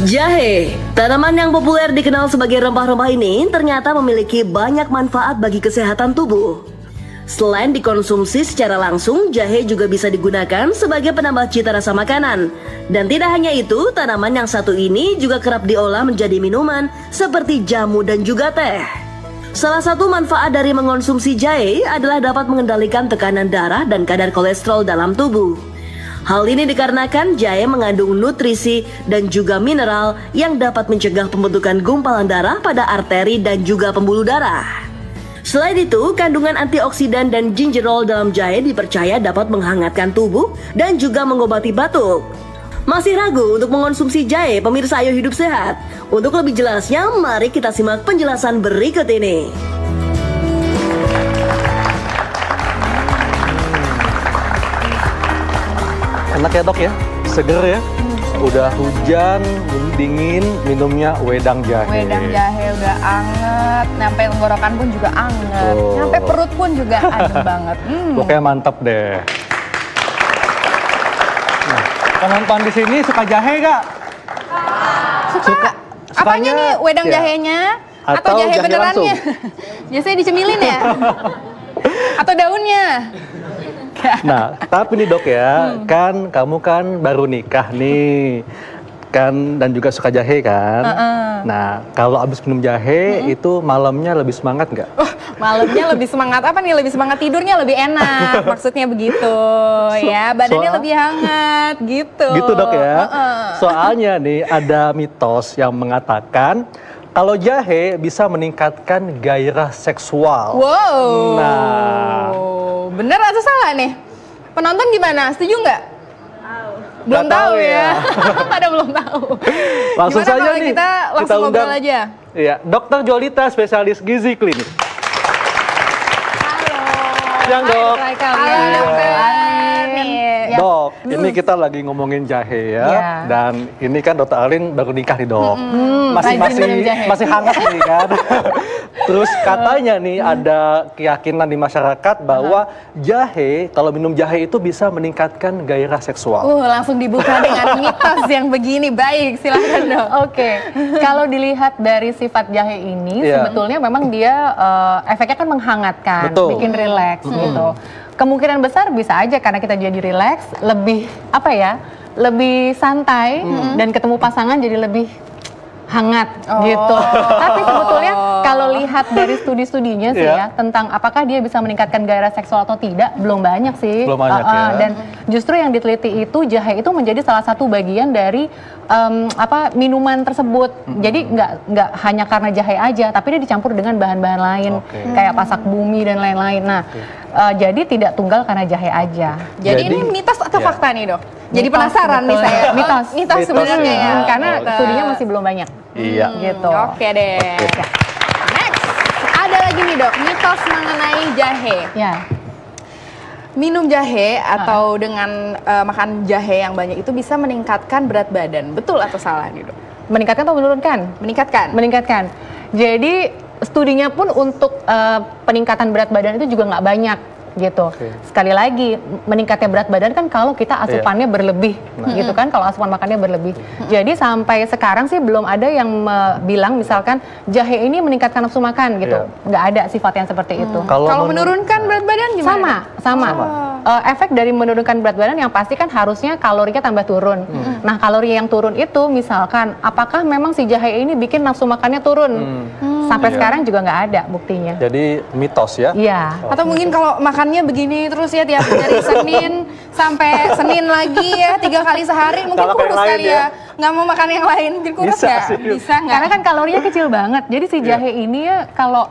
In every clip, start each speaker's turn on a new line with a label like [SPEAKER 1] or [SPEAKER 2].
[SPEAKER 1] Jahe, tanaman yang populer dikenal sebagai rempah-rempah ini ternyata memiliki banyak manfaat bagi kesehatan tubuh. Selain dikonsumsi secara langsung, jahe juga bisa digunakan sebagai penambah cita rasa makanan. Dan tidak hanya itu, tanaman yang satu ini juga kerap diolah menjadi minuman seperti jamu dan juga teh. Salah satu manfaat dari mengonsumsi jahe adalah dapat mengendalikan tekanan darah dan kadar kolesterol dalam tubuh. Hal ini dikarenakan jahe mengandung nutrisi dan juga mineral yang dapat mencegah pembentukan gumpalan darah pada arteri dan juga pembuluh darah. Selain itu, kandungan antioksidan dan gingerol dalam jahe dipercaya dapat menghangatkan tubuh dan juga mengobati batuk. Masih ragu untuk mengonsumsi jahe? Pemirsa Ayo Hidup Sehat. Untuk lebih jelasnya, mari kita simak penjelasan berikut ini.
[SPEAKER 2] Enak ya dok ya, seger ya. Udah hujan, dingin, minumnya wedang jahe.
[SPEAKER 3] Wedang jahe udah anget, nyampe tenggorokan pun juga anget, nyampe perut pun juga adem banget.
[SPEAKER 2] Pokoknya mantap deh. Nah, penonton di sini suka jahe gak?
[SPEAKER 3] Suka. Apanya nih, wedang jahenya? Atau jahe benerannya? Biasanya dicemilin ya? Atau daunnya?
[SPEAKER 2] Nah, tapi nih dok ya, kan kamu kan baru nikah nih, kan dan juga suka jahe kan? Nah, kalau abis minum jahe itu malamnya lebih semangat nggak?
[SPEAKER 3] Malamnya lebih semangat apa nih? Lebih semangat tidurnya lebih enak, maksudnya begitu ya, badannya lebih hangat gitu.
[SPEAKER 2] Gitu dok ya, soalnya nih ada mitos yang mengatakan kalau jahe bisa meningkatkan gairah seksual.
[SPEAKER 3] Wow.
[SPEAKER 2] Nah,
[SPEAKER 3] bener atau salah nih? Penonton gimana? Setuju nggak? Belum tahu ya. Pada belum tahu.
[SPEAKER 2] Langsung
[SPEAKER 3] gimana
[SPEAKER 2] saja
[SPEAKER 3] kalau
[SPEAKER 2] nih.
[SPEAKER 3] Kita langsung ngobrol aja.
[SPEAKER 2] Iya, Dokter Jolita, spesialis gizi klinik.
[SPEAKER 3] Halo.
[SPEAKER 2] Siang dok.
[SPEAKER 3] Halo dokter.
[SPEAKER 2] Dok, ini kita lagi ngomongin jahe ya, dan ini kan Dokter Alin baru nikah nih dok, masih hangat nih kan. Terus katanya nih ada keyakinan di masyarakat bahwa jahe, kalau minum jahe itu bisa meningkatkan gairah seksual.
[SPEAKER 3] Langsung dibuka dengan mitos yang begini, baik silakan dok.
[SPEAKER 4] Oke, kalau dilihat dari sifat jahe ini, sebetulnya memang dia efeknya kan menghangatkan, bikin rileks gitu. Kemungkinan besar bisa aja karena kita jadi rileks, lebih lebih santai dan ketemu pasangan jadi lebih hangat gitu. Tapi sebetulnya kalau lihat dari studi-studinya sih ya tentang apakah dia bisa meningkatkan gairah seksual atau tidak, belum banyak sih.
[SPEAKER 2] Belum banyak ya.
[SPEAKER 4] Dan justru yang diteliti itu jahe itu menjadi salah satu bagian dari minuman tersebut. Jadi nggak hanya karena jahe aja, tapi dia dicampur dengan bahan-bahan lain kayak pasak bumi dan lain-lain. Nah, jadi tidak tunggal karena jahe aja.
[SPEAKER 3] Jadi ini mitos atau fakta nih dok? Jadi penasaran nih saya. Mitos sebenarnya ya.
[SPEAKER 4] Karena studinya masih belum banyak.
[SPEAKER 2] Iya.
[SPEAKER 4] Gitu.
[SPEAKER 3] Oke deh. Next, ada lagi nih dok, mitos mengenai jahe.
[SPEAKER 4] Ya.
[SPEAKER 3] Minum jahe atau dengan makan jahe yang banyak itu bisa meningkatkan berat badan. Betul atau salah nih dok?
[SPEAKER 4] Meningkatkan atau menurunkan?
[SPEAKER 3] Meningkatkan.
[SPEAKER 4] Meningkatkan. Jadi studinya pun untuk peningkatan berat badan itu juga nggak banyak gitu. Sekali lagi meningkatnya berat badan kan kalau kita asupannya berlebih gitu kan, kalau asupan makannya berlebih. Jadi sampai sekarang sih belum ada yang bilang misalkan jahe ini meningkatkan nafsu makan gitu. Nggak ada sifat yang seperti itu.
[SPEAKER 3] Kalau menurunkan berat badan gimana?
[SPEAKER 4] Sama. Efek dari menurunkan berat badan yang pasti kan harusnya kalorinya tambah turun. Nah, kalori yang turun itu misalkan apakah memang si jahe ini bikin nafsu makannya turun? Sampai sekarang juga nggak ada buktinya.
[SPEAKER 2] Jadi mitos ya?
[SPEAKER 4] Iya.
[SPEAKER 3] Atau mungkin kalau makannya begini terus ya tiap dari Senin sampai Senin lagi ya 3 kali sehari mungkin kurus kali ya. Nggak mau makan yang lain, jadi kurus nggak? Bisa nggak?
[SPEAKER 4] Karena kan kalorinya kecil banget. Jadi si jahe ini ya kalau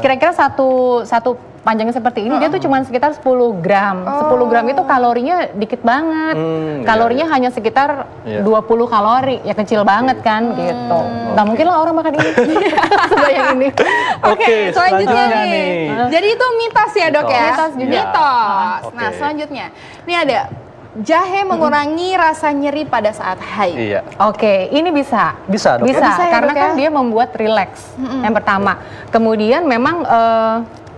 [SPEAKER 4] kira-kira satu panjangnya seperti ini, dia tuh cuma sekitar 10 gram. 10 gram itu kalorinya dikit banget. Kalorinya hanya sekitar 20 kalori, ya kecil banget kan gitu. Nah mungkin lah orang makan ini sebanyak ini.
[SPEAKER 3] Oke, selanjutnya nih. Jadi itu mitos ya dok ya?
[SPEAKER 4] Mitos.
[SPEAKER 3] Nah selanjutnya, ini ada jahe mengurangi rasa nyeri pada saat haid.
[SPEAKER 2] Iya.
[SPEAKER 4] Oke, ini bisa.
[SPEAKER 2] Bisa, dok.
[SPEAKER 4] Bisa,
[SPEAKER 3] ya,
[SPEAKER 4] karena
[SPEAKER 3] dok,
[SPEAKER 4] kan dia membuat rileks. Yang pertama. Kemudian memang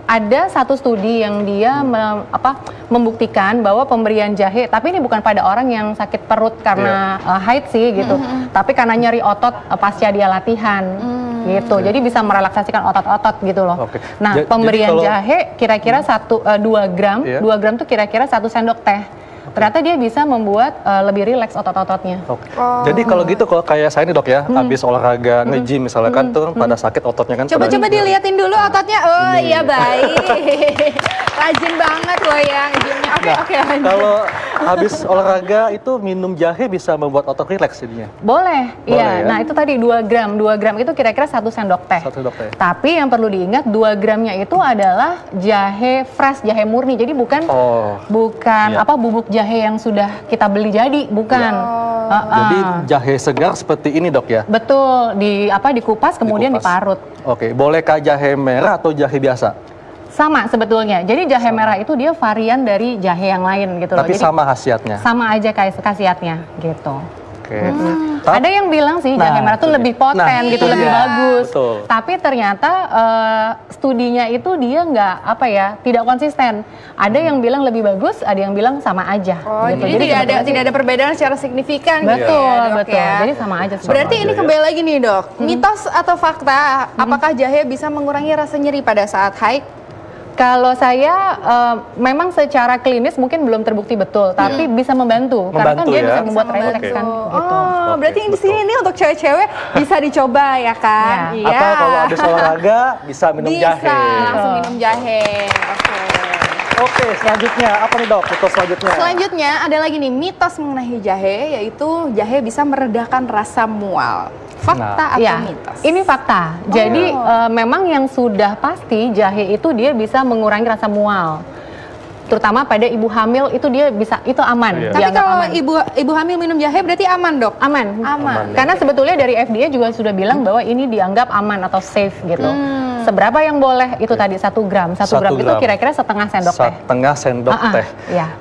[SPEAKER 4] ada satu studi yang dia membuktikan bahwa pemberian jahe, tapi ini bukan pada orang yang sakit perut karena haid sih gitu, tapi karena nyeri otot pasca dia latihan. Gitu, jadi bisa merelaksasikan otot-otot gitu loh. Nah, pemberian jahe kira-kira 2 gram, 2 gram tuh kira-kira 1 sendok teh. Ternyata dia bisa membuat lebih rileks otot-ototnya.
[SPEAKER 2] Jadi kalau gitu, kalau kayak saya nih dok ya, habis olahraga nge-gym misalnya kan tuh pada sakit ototnya kan.
[SPEAKER 3] Coba diliatin dulu ototnya. Oh iya baik. Rajin banget loh ya nge-gymnya. Oke, lanjut.
[SPEAKER 2] Kalau habis olahraga itu minum jahe bisa membuat otot rileks jadinya?
[SPEAKER 4] Boleh, iya.
[SPEAKER 2] Ya?
[SPEAKER 4] Nah itu tadi 2 gram. 2 gram itu kira-kira 1 sendok teh.
[SPEAKER 2] 1 sendok teh.
[SPEAKER 4] Tapi yang perlu diingat 2 gramnya itu adalah jahe fresh, jahe murni. Jadi bukan bubuk jahe yang sudah kita beli jadi, bukan.
[SPEAKER 2] Jadi jahe segar seperti ini dok ya?
[SPEAKER 4] Betul, dikupas kemudian diparut.
[SPEAKER 2] Oke, bolehkah jahe merah atau jahe biasa?
[SPEAKER 4] Sama sebetulnya. Jadi jahe merah itu dia varian dari jahe yang lain gitu loh.
[SPEAKER 2] Tapi
[SPEAKER 4] jadi,
[SPEAKER 2] sama khasiatnya?
[SPEAKER 4] Sama aja kayak khasiatnya gitu.
[SPEAKER 2] Tapi,
[SPEAKER 4] ada yang bilang sih jahe merah tuh lebih poten gitu, lebih bagus.
[SPEAKER 2] Betul.
[SPEAKER 4] Tapi ternyata studinya itu dia nggak tidak konsisten. Ada yang bilang lebih bagus, ada yang bilang sama aja.
[SPEAKER 3] Gitu. Jadi tidak ada perbedaan secara signifikan.
[SPEAKER 4] Betul,
[SPEAKER 3] ya,
[SPEAKER 4] betul.
[SPEAKER 3] Ya.
[SPEAKER 4] Jadi sama aja.
[SPEAKER 3] Berarti ini kembali lagi nih dok, mitos atau fakta? Apakah jahe bisa mengurangi rasa nyeri pada saat haid?
[SPEAKER 4] Kalau saya memang secara klinis mungkin belum terbukti betul, tapi bisa membantu karena kan dia bisa membuat rileks kan. Gitu.
[SPEAKER 3] Oh, berarti di sini nih untuk cewek-cewek bisa dicoba ya kan?
[SPEAKER 2] Iya. Atau kalau habis olahraga bisa minum jahe.
[SPEAKER 3] Bisa langsung minum jahe.
[SPEAKER 2] Oke, selanjutnya apa nih dok? Mitos selanjutnya.
[SPEAKER 3] Selanjutnya ada lagi nih mitos mengenai jahe, yaitu jahe bisa meredakan rasa mual. Fakta atau mitos? Ini fakta.
[SPEAKER 4] Jadi memang yang sudah pasti jahe itu dia bisa mengurangi rasa mual. Terutama pada ibu hamil itu dia bisa, itu aman.
[SPEAKER 3] Tapi kalau ibu hamil minum jahe berarti aman dok?
[SPEAKER 4] Aman. Karena sebetulnya dari FDA juga sudah bilang bahwa ini dianggap aman atau safe gitu. Seberapa yang boleh itu tadi 1 gram. 1 gram itu kira-kira setengah sendok teh.
[SPEAKER 2] Setengah sendok teh.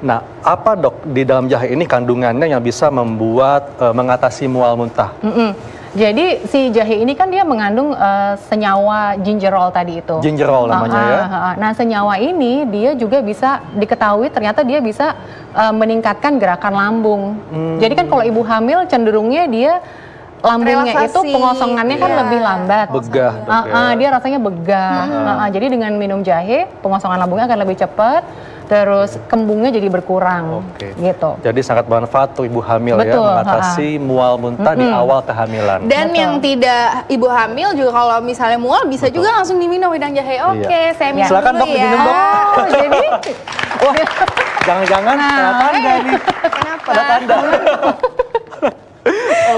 [SPEAKER 2] Nah, apa dok di dalam jahe ini kandungannya yang bisa membuat mengatasi mual muntah?
[SPEAKER 4] Jadi si jahe ini kan dia mengandung senyawa gingerol tadi itu.
[SPEAKER 2] Gingerol namanya ya.
[SPEAKER 4] Nah senyawa ini dia juga bisa diketahui ternyata dia bisa meningkatkan gerakan lambung. Jadi kan kalau ibu hamil cenderungnya dia lambungnya itu pengosongannya kan lebih lambat.
[SPEAKER 2] Begah.
[SPEAKER 4] Dia rasanya begah. Jadi dengan minum jahe pengosongan lambungnya akan lebih cepat. Terus kembungnya jadi berkurang, gitu.
[SPEAKER 2] Jadi sangat bermanfaat untuk ibu hamil ya, mengatasi mual muntah di awal kehamilan.
[SPEAKER 3] Dan yang tidak ibu hamil juga kalau misalnya mual bisa juga langsung diminum wedang jahe. Oke, saya minum
[SPEAKER 2] silakan
[SPEAKER 3] dulu
[SPEAKER 2] dok,
[SPEAKER 3] ya.
[SPEAKER 2] diminum dok.
[SPEAKER 4] Jadi,
[SPEAKER 2] jangan-jangan tanda nih.
[SPEAKER 3] Kenapa?
[SPEAKER 2] Ada tanda.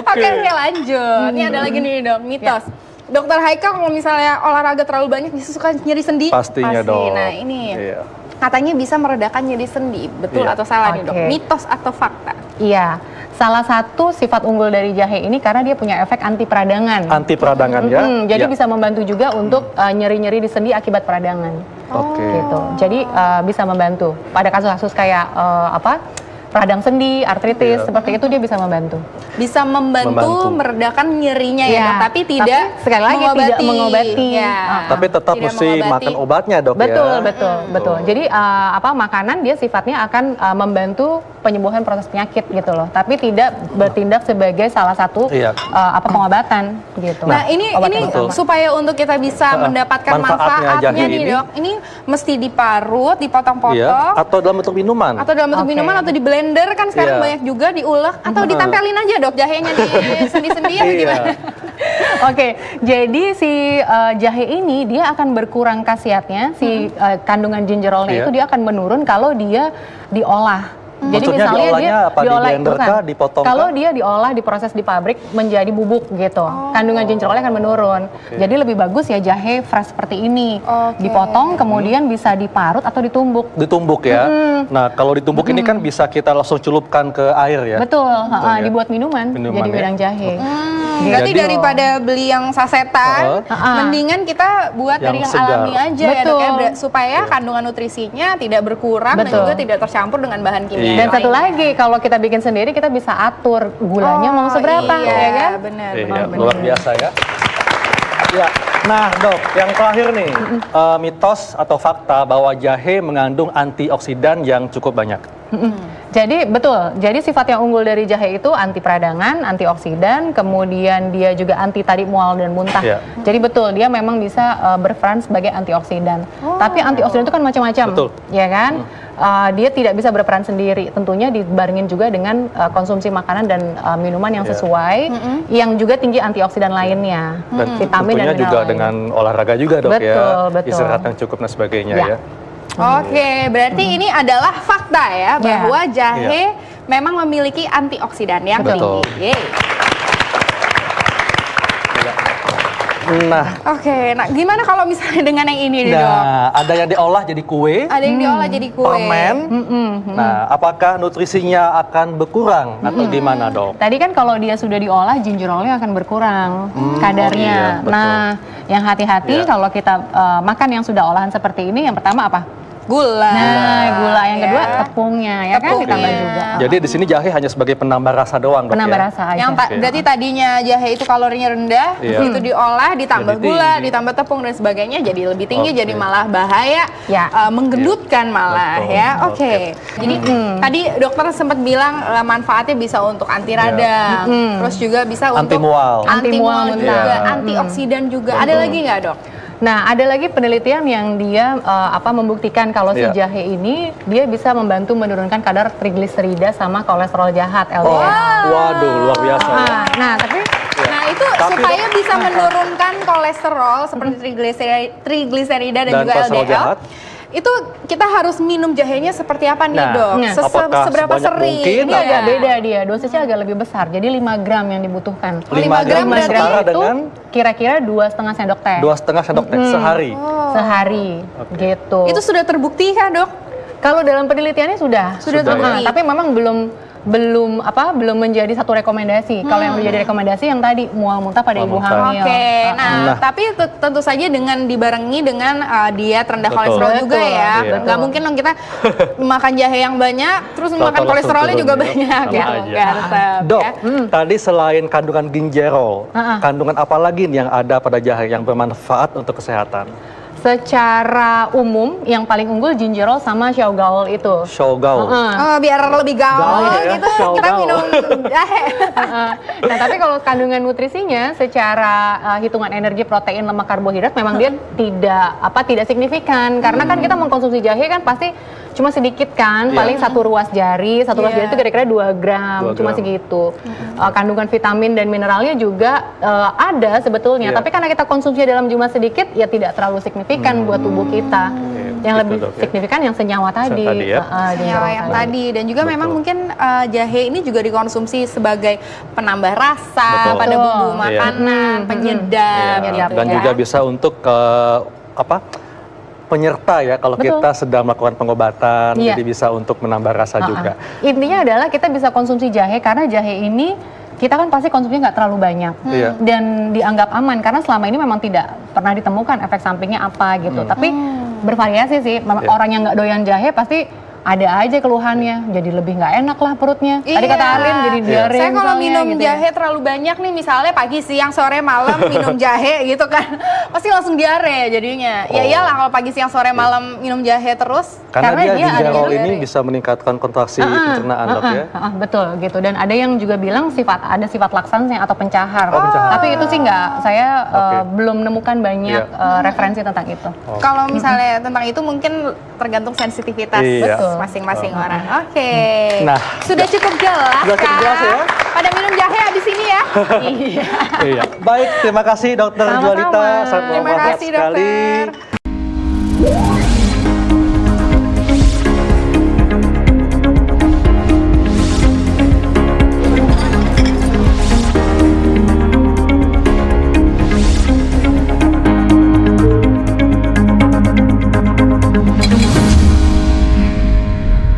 [SPEAKER 3] Oke, lanjut. Ini ada lagi nih dok, mitos. Dokter Haika kalau misalnya olahraga terlalu banyak bisa suka nyeri sendi?
[SPEAKER 2] Pastinya dong.
[SPEAKER 3] Nah ini katanya bisa meredakan nyeri sendi, betul atau salah nih dok? Mitos atau fakta?
[SPEAKER 4] Iya, salah satu sifat unggul dari jahe ini karena dia punya efek anti peradangan.
[SPEAKER 2] Anti peradangan ya?
[SPEAKER 4] Jadi bisa membantu juga untuk nyeri-nyeri di sendi akibat peradangan. Gitu. Jadi bisa membantu pada kasus-kasus kayak radang sendi, artritis, seperti itu dia bisa membantu.
[SPEAKER 3] Bisa membantu meredakan nyerinya ya, tapi tidak
[SPEAKER 4] sekali lagi tidak mengobati.
[SPEAKER 2] Tapi tetap mesti makan obatnya dok
[SPEAKER 4] ya. Betul. Jadi makanan dia sifatnya akan membantu penyembuhan proses penyakit gitu loh, tapi tidak bertindak sebagai salah satu pengobatan gitu.
[SPEAKER 3] Nah ini supaya untuk kita bisa mendapatkan manfaatnya nih dok, ini mesti diparut, dipotong-potong,
[SPEAKER 2] atau dalam bentuk minuman,
[SPEAKER 3] atau di blender kan sekarang banyak juga diulek, atau ditempelin aja dok jahenya di sendi-sendi ya gimana?
[SPEAKER 4] Oke, jadi si jahe ini dia akan berkurang khasiatnya, si kandungan gingerolnya itu dia akan menurun kalau dia diolah. Jadi
[SPEAKER 2] maksudnya
[SPEAKER 4] misalnya
[SPEAKER 2] diolahnya
[SPEAKER 4] dia
[SPEAKER 2] apa? Di blender kah, dipotong
[SPEAKER 4] Kalau
[SPEAKER 2] kah?
[SPEAKER 4] dia diolah, diproses di pabrik menjadi bubuk gitu, kandungan jinjerolnya akan menurun. Jadi lebih bagus ya jahe fresh seperti ini, dipotong kemudian bisa diparut atau ditumbuk.
[SPEAKER 2] Ditumbuk ya. Nah, kalau ditumbuk ini kan bisa kita langsung celupkan ke air ya.
[SPEAKER 4] Betul,
[SPEAKER 2] ya.
[SPEAKER 4] dibuat minuman jadi
[SPEAKER 2] ya.
[SPEAKER 4] wedang jahe.
[SPEAKER 3] Berarti
[SPEAKER 2] Jadi-
[SPEAKER 3] daripada beli yang sasetan, mendingan kita buat dari yang
[SPEAKER 2] segar.
[SPEAKER 3] alami aja ya,
[SPEAKER 4] Betul.
[SPEAKER 3] Dok, ya, supaya kandungan nutrisinya tidak berkurang dan
[SPEAKER 4] Betul.
[SPEAKER 3] juga tidak tercampur dengan bahan kimia.
[SPEAKER 4] Dan satu
[SPEAKER 3] lainnya.
[SPEAKER 4] lagi, kalau kita bikin sendiri kita bisa atur gulanya mau seberapa,
[SPEAKER 3] iya,
[SPEAKER 4] ya kan?
[SPEAKER 3] Benar,
[SPEAKER 2] Iya,
[SPEAKER 3] benar,
[SPEAKER 2] luar
[SPEAKER 3] benar.
[SPEAKER 2] biasa ya. Ya, nah Dok, yang terakhir nih, mitos atau fakta bahwa jahe mengandung antioksidan yang cukup banyak.
[SPEAKER 4] Jadi betul, jadi sifat yang unggul dari jahe itu anti peradangan, antioksidan, kemudian dia juga anti tadi mual dan muntah.
[SPEAKER 2] Iya.
[SPEAKER 4] Jadi betul, dia memang bisa berperan sebagai antioksidan. Tapi antioksidan itu kan macam-macam,
[SPEAKER 2] Betul.
[SPEAKER 4] ya kan? Dia tidak bisa berperan sendiri. Tentunya dibarengin juga dengan konsumsi makanan dan minuman yang sesuai, yang juga tinggi antioksidan lainnya,
[SPEAKER 2] Dan
[SPEAKER 4] vitamin
[SPEAKER 2] tentunya
[SPEAKER 4] dan mineral
[SPEAKER 2] juga
[SPEAKER 4] lainnya.
[SPEAKER 2] dengan olahraga juga Dok ya.
[SPEAKER 4] Betul, betul.
[SPEAKER 2] Istirahat yang cukup dan sebagainya
[SPEAKER 4] Ya.
[SPEAKER 2] ya.
[SPEAKER 3] Oke, berarti ini adalah fakta ya bahwa jahe memang memiliki antioksidan yang
[SPEAKER 2] Betul.
[SPEAKER 3] tinggi. Yeay.
[SPEAKER 2] Nah,
[SPEAKER 3] Oke, nah gimana kalau misalnya dengan yang ini nih, Dok?
[SPEAKER 2] nah, ada yang diolah jadi kue,
[SPEAKER 3] Ada yang diolah jadi kue.
[SPEAKER 2] permen. Nah, apakah nutrisinya akan berkurang atau gimana Dok?
[SPEAKER 4] Tadi kan kalau dia sudah diolah, gingerolnya akan berkurang kadarnya.
[SPEAKER 2] iya, betul.
[SPEAKER 4] Nah, yang hati-hati
[SPEAKER 2] Iya.
[SPEAKER 4] kalau kita makan yang sudah olahan seperti ini, yang pertama apa?
[SPEAKER 3] Gula.
[SPEAKER 4] Nah, gula. Yang kedua
[SPEAKER 3] Ya.
[SPEAKER 4] tepungnya, ya kan
[SPEAKER 3] Tepungnya.
[SPEAKER 4] ditambah juga.
[SPEAKER 2] Jadi di sini jahe hanya sebagai penambah rasa doang Dok
[SPEAKER 4] Penambah
[SPEAKER 2] ya?
[SPEAKER 4] rasa aja.
[SPEAKER 3] Yang berarti tadinya jahe itu kalorinya rendah,
[SPEAKER 2] Iya.
[SPEAKER 3] itu diolah, ditambah
[SPEAKER 2] Jadi
[SPEAKER 3] gula,
[SPEAKER 2] tinggi.
[SPEAKER 3] ditambah tepung dan sebagainya, jadi lebih tinggi,
[SPEAKER 2] Oke.
[SPEAKER 3] jadi malah bahaya,
[SPEAKER 4] Ya.
[SPEAKER 3] menggendutkan malah
[SPEAKER 2] Betul.
[SPEAKER 3] ya. Oke.
[SPEAKER 2] Oke.
[SPEAKER 3] Jadi tadi dokter sempat bilang manfaatnya bisa untuk anti radang, terus juga bisa
[SPEAKER 2] Anti
[SPEAKER 3] untuk
[SPEAKER 2] mual.
[SPEAKER 3] anti mual
[SPEAKER 4] Anti mual
[SPEAKER 3] juga,
[SPEAKER 2] juga.
[SPEAKER 3] antioksidan juga. Ada lagi nggak, Dok?
[SPEAKER 4] Nah, ada lagi penelitian yang dia membuktikan kalau si
[SPEAKER 2] Iya.
[SPEAKER 4] jahe ini dia bisa membantu menurunkan kadar trigliserida sama kolesterol jahat LDL.
[SPEAKER 2] Waduh, luar biasa ya.
[SPEAKER 4] Nah, tapi
[SPEAKER 3] Nah, itu
[SPEAKER 2] Tapi,
[SPEAKER 3] supaya bisa menurunkan kolesterol seperti trigliserida dan juga
[SPEAKER 2] kolesterol
[SPEAKER 3] LDL.
[SPEAKER 2] jahat.
[SPEAKER 3] Itu kita harus minum jahenya seperti apa nih,
[SPEAKER 2] Nah,
[SPEAKER 3] Dok?
[SPEAKER 2] apakah
[SPEAKER 3] Seberapa
[SPEAKER 2] sebanyak
[SPEAKER 3] sering?
[SPEAKER 2] mungkin?
[SPEAKER 4] ini
[SPEAKER 3] Iya.
[SPEAKER 4] agak beda dia, dosisnya agak lebih besar. Jadi 5 gram yang dibutuhkan.
[SPEAKER 2] 5 gram
[SPEAKER 3] gram berarti
[SPEAKER 2] setara
[SPEAKER 4] itu
[SPEAKER 2] dengan
[SPEAKER 4] kira-kira 2,5 sendok teh
[SPEAKER 2] 2,5 sendok teh sehari.
[SPEAKER 4] sehari gitu.
[SPEAKER 3] Itu sudah terbukti kah, Dok?
[SPEAKER 4] Kalau dalam penelitiannya sudah
[SPEAKER 3] Sudah terbukti.
[SPEAKER 4] tapi memang belum menjadi satu rekomendasi. Kalau yang menjadi rekomendasi yang tadi mual muntah pada ibu
[SPEAKER 2] Mual muntah.
[SPEAKER 4] hamil.
[SPEAKER 3] Oke, nah,
[SPEAKER 2] Nah.
[SPEAKER 3] tapi tentu saja dengan dibarengi dengan diet rendah
[SPEAKER 2] Betul.
[SPEAKER 3] kolesterol juga
[SPEAKER 4] Betul,
[SPEAKER 3] ya.
[SPEAKER 2] iya.
[SPEAKER 3] Nggak mungkin dong kita makan jahe yang banyak, terus makan
[SPEAKER 2] Langsung
[SPEAKER 3] kolesterolnya
[SPEAKER 2] turun
[SPEAKER 3] juga
[SPEAKER 2] ya.
[SPEAKER 3] banyak
[SPEAKER 2] Sama
[SPEAKER 3] ya.
[SPEAKER 2] aja.
[SPEAKER 3] Nggak resep,
[SPEAKER 2] Dok,
[SPEAKER 3] ya.
[SPEAKER 2] tadi selain kandungan ginjerol, kandungan apa lagi nih yang ada pada jahe yang bermanfaat untuk kesehatan?
[SPEAKER 4] Secara umum yang paling unggul gingerol sama xiaogaol itu.
[SPEAKER 2] Shogaul.
[SPEAKER 3] Oh, biar lebih gaul
[SPEAKER 2] Gaul ya,
[SPEAKER 3] gitu, kita
[SPEAKER 2] gaul.
[SPEAKER 3] minum jahe.
[SPEAKER 4] Nah, tapi kalau kandungan nutrisinya secara hitungan energi, protein, lemak, karbohidrat memang dia tidak signifikan karena kan kita mengkonsumsi jahe kan pasti cuma sedikit kan,
[SPEAKER 2] Iya.
[SPEAKER 4] paling satu ruas jari
[SPEAKER 3] Iya.
[SPEAKER 4] itu kira-kira 2 gram,
[SPEAKER 2] 2
[SPEAKER 4] cuma
[SPEAKER 2] gram.
[SPEAKER 4] segitu. Kandungan vitamin dan mineralnya juga ada sebetulnya,
[SPEAKER 2] Iya.
[SPEAKER 4] tapi karena kita konsumsi dalam jumlah sedikit ya tidak terlalu signifikan buat tubuh kita. Yang
[SPEAKER 2] gitu,
[SPEAKER 4] lebih
[SPEAKER 2] Dok, ya.
[SPEAKER 4] signifikan yang senyawa tadi.
[SPEAKER 2] tadi ya.
[SPEAKER 3] Senyawa
[SPEAKER 4] gingerol
[SPEAKER 3] yang
[SPEAKER 4] tadi.
[SPEAKER 3] tadi dan juga
[SPEAKER 2] Betul.
[SPEAKER 3] memang mungkin jahe ini juga dikonsumsi sebagai penambah rasa
[SPEAKER 2] Betul.
[SPEAKER 3] pada bumbu
[SPEAKER 4] Iya.
[SPEAKER 3] makanan, penyedap
[SPEAKER 2] Iya,
[SPEAKER 3] gitu
[SPEAKER 2] dan
[SPEAKER 3] ya.
[SPEAKER 2] juga bisa untuk penyerta ya kalau
[SPEAKER 4] Betul.
[SPEAKER 2] kita sedang melakukan pengobatan,
[SPEAKER 4] Iya.
[SPEAKER 2] jadi bisa untuk menambah rasa juga.
[SPEAKER 4] Intinya adalah kita bisa konsumsi jahe karena jahe ini kita kan pasti konsumsinya nggak terlalu banyak
[SPEAKER 2] Iya.
[SPEAKER 4] dan dianggap aman karena selama ini memang tidak pernah ditemukan efek sampingnya apa gitu. Tapi bervariasi sih. Memang
[SPEAKER 2] Iya.
[SPEAKER 4] orang yang nggak doyan jahe pasti ada aja keluhannya, jadi lebih nggak enak lah perutnya. Tadi kata
[SPEAKER 3] Iya.
[SPEAKER 4] Alin jadi diare.
[SPEAKER 3] Saya kalau
[SPEAKER 4] misalnya,
[SPEAKER 3] minum
[SPEAKER 4] gitu ya.
[SPEAKER 3] jahe terlalu banyak nih, misalnya pagi, siang, sore, malam minum jahe gitu kan, pasti langsung diare jadinya. Ya
[SPEAKER 2] Oh.
[SPEAKER 3] iyalah kalau pagi, siang, sore, malam minum jahe terus.
[SPEAKER 2] Karena
[SPEAKER 4] Karena
[SPEAKER 2] dia
[SPEAKER 4] dia ada
[SPEAKER 2] ginjerol
[SPEAKER 3] juga
[SPEAKER 2] ini
[SPEAKER 3] dari-
[SPEAKER 2] bisa meningkatkan kontraksi pencernaan dok ya.
[SPEAKER 4] Betul gitu, dan ada yang juga bilang ada sifat laksansnya atau pencahar.
[SPEAKER 2] Oh, pencahar.
[SPEAKER 4] Tapi itu sih saya
[SPEAKER 2] Oke.
[SPEAKER 4] belum menemukan banyak
[SPEAKER 2] Iya.
[SPEAKER 4] referensi tentang itu.
[SPEAKER 3] Kalau misalnya tentang itu mungkin tergantung sensitivitas
[SPEAKER 2] Iya.
[SPEAKER 4] Betul.
[SPEAKER 3] masing-masing orang. Oke.
[SPEAKER 2] Nah.
[SPEAKER 3] Sudah cukup jelas
[SPEAKER 2] Sudah cukup
[SPEAKER 3] kan?
[SPEAKER 2] jelas ya?
[SPEAKER 3] Pada minum jahe abis ini ya.
[SPEAKER 2] Iya. Baik, terima kasih dokter
[SPEAKER 4] Sama-sama.
[SPEAKER 2] Jualita, sangat
[SPEAKER 3] Terima
[SPEAKER 2] bermanfaat
[SPEAKER 3] kasih,
[SPEAKER 2] sekali.
[SPEAKER 3] dokter.